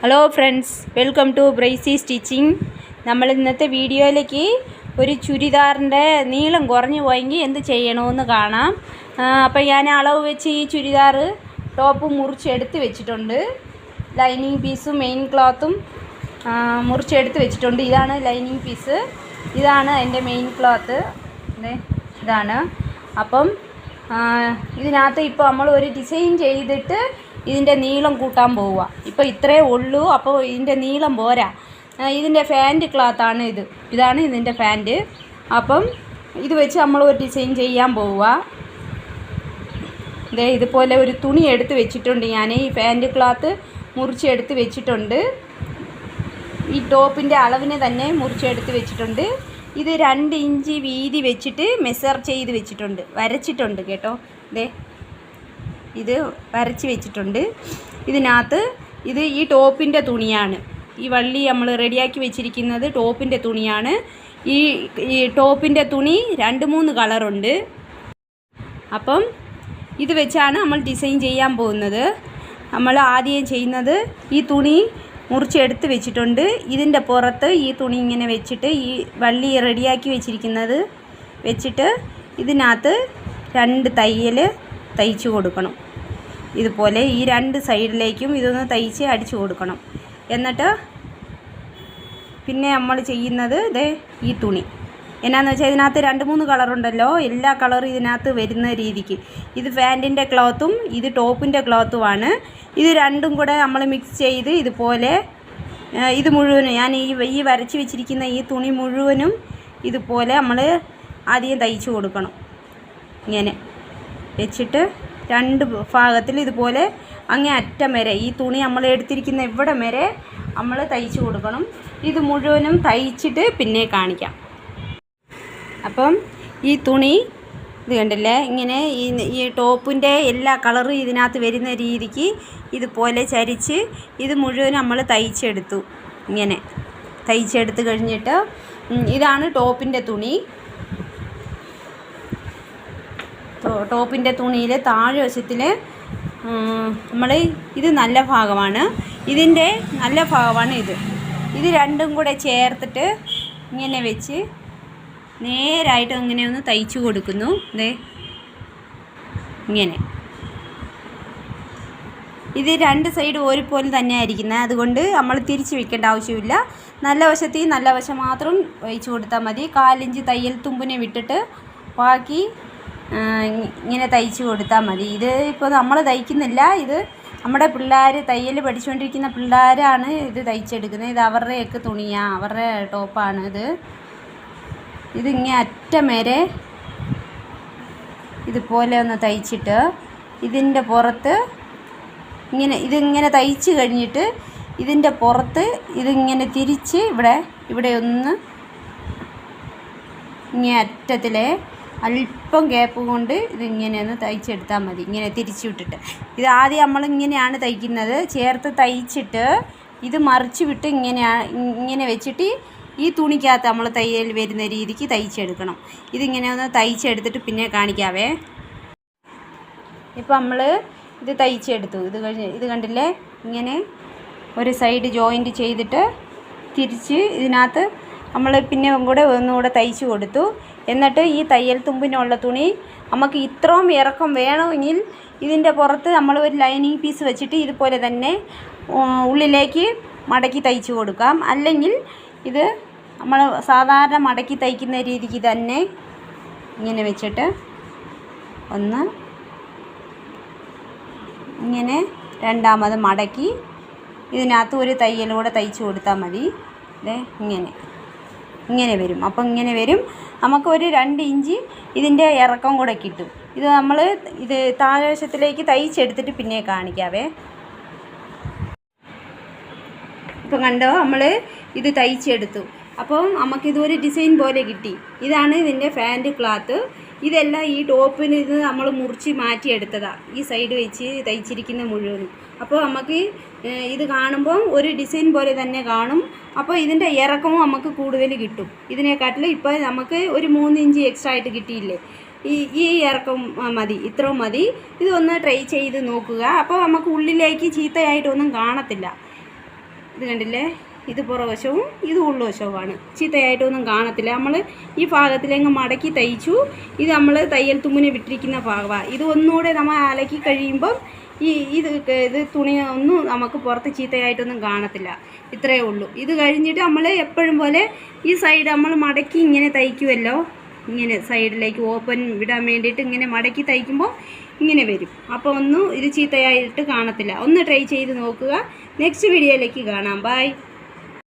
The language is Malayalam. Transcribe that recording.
ഹലോ ഫ്രണ്ട്സ്, വെൽക്കം ടു ബ്രൈസി സ്റ്റിച്ചിങ്. നമ്മൾ ഇന്നത്തെ വീഡിയോയിലേക്ക് ഒരു ചുരിദാറിൻ്റെ നീളം കുറഞ്ഞു പോയെങ്കിൽ എന്ത് ചെയ്യണമെന്ന് കാണാം. അപ്പോൾ ഞാൻ അളവ് വെച്ച് ഈ ചുരിദാർ ടോപ്പ് മുറിച്ചെടുത്ത് വെച്ചിട്ടുണ്ട്. ലൈനിങ് പീസും മെയിൻ ക്ലോത്തും മുറിച്ചെടുത്ത് വെച്ചിട്ടുണ്ട്. ഇതാണ് ലൈനിങ് പീസ്, ഇതാണ് അതിൻ്റെ മെയിൻ ക്ലോത്ത്, ഇതാണ്. അപ്പം ഇതിനകത്ത് ഇപ്പോൾ നമ്മൾ ഒരു ഡിസൈൻ ചെയ്തിട്ട് ഇതിൻ്റെ നീളം കൂട്ടാൻ പോവുക. ഇപ്പോൾ ഇത്രയേ ഉള്ളൂ, അപ്പോൾ ഇതിൻ്റെ നീളം പോരാ. ഇതിൻ്റെ ഫാൻറ്റ് ക്ലോത്താണ് ഇതാണ് ഇതിൻ്റെ ഫാൻറ്റ്. അപ്പം ഇത് വെച്ച് നമ്മൾ ഒരു ഡിസൈൻ ചെയ്യാൻ പോവുക. ഇതുപോലെ ഒരു തുണി എടുത്ത് വെച്ചിട്ടുണ്ട്. ഞാൻ ഈ ഫാൻറ്റ് ക്ലോത്ത് മുറിച്ചെടുത്ത് വെച്ചിട്ടുണ്ട്. ഈ ടോപ്പിൻ്റെ അളവിന് തന്നെ മുറിച്ചെടുത്ത് വെച്ചിട്ടുണ്ട്. ഇത് 2 ഇഞ്ച് വീതി വെച്ചിട്ട് മെഷർ ചെയ്ത് വെച്ചിട്ടുണ്ട്, വരച്ചിട്ടുണ്ട് കേട്ടോ. ഇത് വരച്ച് വെച്ചിട്ടുണ്ട്. ഇതിനകത്ത് ഈ ടോപ്പിൻ്റെ തുണിയാണ്. ഈ വള്ളി നമ്മൾ റെഡിയാക്കി വെച്ചിരിക്കുന്നത് ടോപ്പിൻ്റെ തുണിയാണ്. ഈ ടോപ്പിൻ്റെ തുണി 2-3 കളറുണ്ട്. അപ്പം ഇത് വെച്ചാണ് നമ്മൾ ഡിസൈൻ ചെയ്യാൻ പോകുന്നത്. നമ്മൾ ആദ്യം ചെയ്യുന്നത് ഈ തുണി മുറിച്ചെടുത്ത് വെച്ചിട്ടുണ്ട്. ഇതിൻ്റെ പുറത്ത് ഈ തുണി ഇങ്ങനെ വെച്ചിട്ട് ഈ വള്ളി റെഡിയാക്കി വെച്ചിരിക്കുന്നത് വെച്ചിട്ട് ഇതിനകത്ത് 2 തയ്യൽ തയ്ച്ച് കൊടുക്കണം. ഇതുപോലെ ഈ 2 സൈഡിലേക്കും ഇതൊന്ന് തയ്ച്ച് അടിച്ചു കൊടുക്കണം. എന്നിട്ട് പിന്നെ നമ്മൾ ചെയ്യുന്നത് ഈ തുണി എന്നാന്ന് വെച്ചാൽ ഇതിനകത്ത് 2-3 കളറുണ്ടല്ലോ, എല്ലാ കളറും ഇതിനകത്ത് വരുന്ന രീതിക്ക്. ഇത് പാൻറ്റിൻ്റെ ക്ലോത്തും ഇത് ടോപ്പിൻ്റെ ക്ലോത്തുമാണ്. ഇത് രണ്ടും കൂടെ നമ്മൾ മിക്സ് ചെയ്ത് ഇതുപോലെ ഇത് മുഴുവനും ഞാൻ ഈ വരച്ച് വെച്ചിരിക്കുന്ന ഈ തുണി മുഴുവനും ഇതുപോലെ നമ്മൾ ആദ്യം തയ്ച്ച് കൊടുക്കണം. ഇങ്ങനെ വെച്ചിട്ട് 2 ഭാഗത്തിൽ ഇതുപോലെ അങ്ങേ അറ്റം വരെ ഈ തുണി നമ്മൾ എടുത്തിരിക്കുന്ന ഇവിടെ വരെ നമ്മൾ തയ്ച്ച് കൊടുക്കണം. ഇത് മുഴുവനും തയ്ച്ചിട്ട് പിന്നെ കാണിക്കാം. അപ്പം ഈ തുണി ഇത് കണ്ടില്ലേ, ഇങ്ങനെ ഈ ടോപ്പിൻ്റെ എല്ലാ കളറും ഇതിനകത്ത് വരുന്ന രീതിക്ക് ഇതുപോലെ ചരിച്ച് ഇത് മുഴുവൻ നമ്മൾ തയ്ച്ചെടുത്തു. ഇങ്ങനെ തയ്ച്ചെടുത്ത് കഴിഞ്ഞിട്ട് ഇതാണ് ടോപ്പിൻ്റെ തുണി. ടോപ്പിൻ്റെ തുണിയിൽ താഴെ വശത്തിൽ നമ്മൾ ഇത് നല്ല ഭാഗമാണ്, ഇതിൻ്റെ നല്ല ഭാഗമാണ് ഇത് രണ്ടും കൂടെ ചേർത്തിട്ട് ഇങ്ങനെ വെച്ച് നേരായിട്ട് ഇങ്ങനെ ഒന്ന് തയ്ച്ചു കൊടുക്കുന്നു. ഇങ്ങനെ ഇത് 2 സൈഡ് ഒരുപോലെ തന്നെ ആയിരിക്കുന്നത്, അതുകൊണ്ട് നമ്മൾ തിരിച്ച് വെക്കേണ്ട ആവശ്യമില്ല. നല്ല വശത്തിൽ നല്ല വശം മാത്രം വെച്ച് കൊടുത്താൽ മതി. 4 ഇഞ്ച് തയ്യൽ തുമ്പിനെ വിട്ടിട്ട് ബാക്കി ഇങ്ങനെ തയ്ച്ച് കൊടുത്താൽ മതി. ഇത് ഇപ്പോൾ നമ്മൾ തയ്ക്കുന്നില്ല, ഇത് നമ്മുടെ പിള്ളേർ തയ്യൽ പഠിച്ചുകൊണ്ടിരിക്കുന്ന പിള്ളേരാണ് ഇത് തയ്ച്ചെടുക്കുന്നത്. ഇത് അവരുടെയൊക്കെ തുണിയാണ്, അവരുടെ ടോപ്പാണ് ഇതിങ്ങനെ അറ്റം വരെ ഇതുപോലെ ഒന്ന് തയ്ച്ചിട്ട് ഇതിൻ്റെ പുറത്ത് ഇതിങ്ങനെ തയ്ച്ച് കഴിഞ്ഞിട്ട് ഇതിൻ്റെ പുറത്ത് ഇതിങ്ങനെ തിരിച്ച് ഇവിടെ ഒന്ന് ഇങ്ങനെ അറ്റത്തിലെ അല്പം ഗ്യാപ്പ് കൊണ്ട് ഇതിങ്ങനെ ഒന്ന് തയ്ച്ചെടുത്താൽ മതി. ഇങ്ങനെ തിരിച്ചു വിട്ടിട്ട് ഇത് ആദ്യം നമ്മളിങ്ങനെയാണ് തയ്ക്കുന്നത്. ചേർത്ത് തയ്ച്ചിട്ട് ഇത് മറിച്ച് വിട്ട് ഇങ്ങനെ വെച്ചിട്ട് ഈ തുണിക്കകത്ത് നമ്മൾ തയ്യൽ വരുന്ന രീതിക്ക് തയ്ച്ചെടുക്കണം. ഇതിങ്ങനെ ഒന്ന് തയ്ച്ചെടുത്തിട്ട് പിന്നെ കാണിക്കാവേ. ഇപ്പം നമ്മൾ ഇത് തയ്ച്ചെടുത്തു. ഇത് കണ്ടില്ലേ, ഇങ്ങനെ ഒരു സൈഡ് ജോയിൻറ്റ് ചെയ്തിട്ട് തിരിച്ച് ഇതിനകത്ത് നമ്മൾ പിന്നെ ഒന്നുകൂടെ തയ്ച്ച് കൊടുത്തു. എന്നിട്ട് ഈ തയ്യൽ തുമ്പിനുള്ള തുണി നമുക്ക് ഇത്രയും ഇറക്കം വേണമെങ്കിൽ ഇതിൻ്റെ പുറത്ത് നമ്മൾ ഒരു ലൈനിങ് പീസ് വെച്ചിട്ട് ഇതുപോലെ തന്നെ ഉള്ളിലേക്ക് മടക്കി തയ്ച്ച് കൊടുക്കാം. അല്ലെങ്കിൽ ഇത് നമ്മൾ സാധാരണ മടക്കി തയ്ക്കുന്ന രീതിക്ക് തന്നെ ഇങ്ങനെ വെച്ചിട്ട് ഒന്ന് ഇങ്ങനെ രണ്ടാമത് മടക്കി ഇതിനകത്ത് ഒരു തയ്യലൂടെ തയ്ച്ച് കൊടുത്താൽ മതി. ഇങ്ങനെ വരും. അപ്പം ഇങ്ങനെ വരും. നമുക്കൊരു 2 ഇഞ്ച് ഇതിൻ്റെ ഇറക്കം കൂടെ കിട്ടും. ഇത് നമ്മൾ താഴെ വശത്തിലേക്ക് തയ്ച്ചെടുത്തിട്ട് പിന്നെ കാണിക്കാവേ. ഇപ്പം കണ്ടോ, നമ്മൾ ഇത് തയ്ച്ചെടുത്തു. അപ്പം നമുക്കിതൊരു ഡിസൈൻ പോലെ കിട്ടി. ഇതാണ് ഇതിൻ്റെ ഫാൻറ്റ് ക്ലോത്ത്. ഇതെല്ലാം ഈ ടോപ്പിന് ഇത് നമ്മൾ മുറിച്ച് മാറ്റിയെടുത്തതാണ്, ഈ സൈഡ് വെച്ച് തയ്ച്ചിരിക്കുന്ന മുഴുവനും. അപ്പോൾ നമുക്ക് ഇത് കാണുമ്പോൾ ഒരു ഡിസൈൻ പോലെ തന്നെ കാണും. അപ്പോൾ ഇതിൻ്റെ ഇറക്കവും നമുക്ക് കൂടുതൽ കിട്ടും. ഇതിനെക്കാട്ടിൽ ഇപ്പോൾ നമുക്ക് ഒരു 3 ഇഞ്ച് എക്സ്ട്രാ ആയിട്ട് കിട്ടിയില്ലേ, ഈ ഇറക്കം മതി, ഇത്രയും മതി. ഇതൊന്ന് ട്രൈ ചെയ്ത് നോക്കുക. അപ്പോൾ നമുക്ക് ഉള്ളിലേക്ക് ചീത്തയായിട്ടൊന്നും കാണത്തില്ല. ഇത് കണ്ടില്ലേ, ഇത് പുറവശവും ഇത് ഉൾവശവുമാണ്. ചീത്തയായിട്ടൊന്നും കാണത്തില്ല. നമ്മൾ ഈ ഭാഗത്തിലേക്ക് മടക്കി തയ്ച്ചു. ഇത് നമ്മൾ തയ്യൽ തുമ്പിനെ വിട്ടിരിക്കുന്ന ഭാഗമാണ്. ഇത് ഒന്നുകൂടെ നമ്മൾ അലക്കി കഴിയുമ്പം ഇത് തുണി ഒന്നും നമുക്ക് പുറത്ത് ചീത്തയായിട്ടൊന്നും കാണത്തില്ല. ഇത്രയേ ഉള്ളൂ. ഇത് കഴിഞ്ഞിട്ട് നമ്മൾ എപ്പോഴും പോലെ ഈ സൈഡ് നമ്മൾ മടക്കി ഇങ്ങനെ തയ്ക്കുമല്ലോ, ഇങ്ങനെ സൈഡിലേക്ക് ഓപ്പൺ വിടാൻ വേണ്ടിയിട്ട് ഇങ്ങനെ മടക്കി തയ്ക്കുമ്പോൾ ഇങ്ങനെ വരും. അപ്പോൾ ഒന്നും ഇത് ചീത്തയായിട്ട് കാണത്തില്ല. ഒന്ന് ട്രൈ ചെയ്ത് നോക്കുക. നെക്സ്റ്റ് വീഡിയോയിലേക്ക് കാണാം. ബൈ.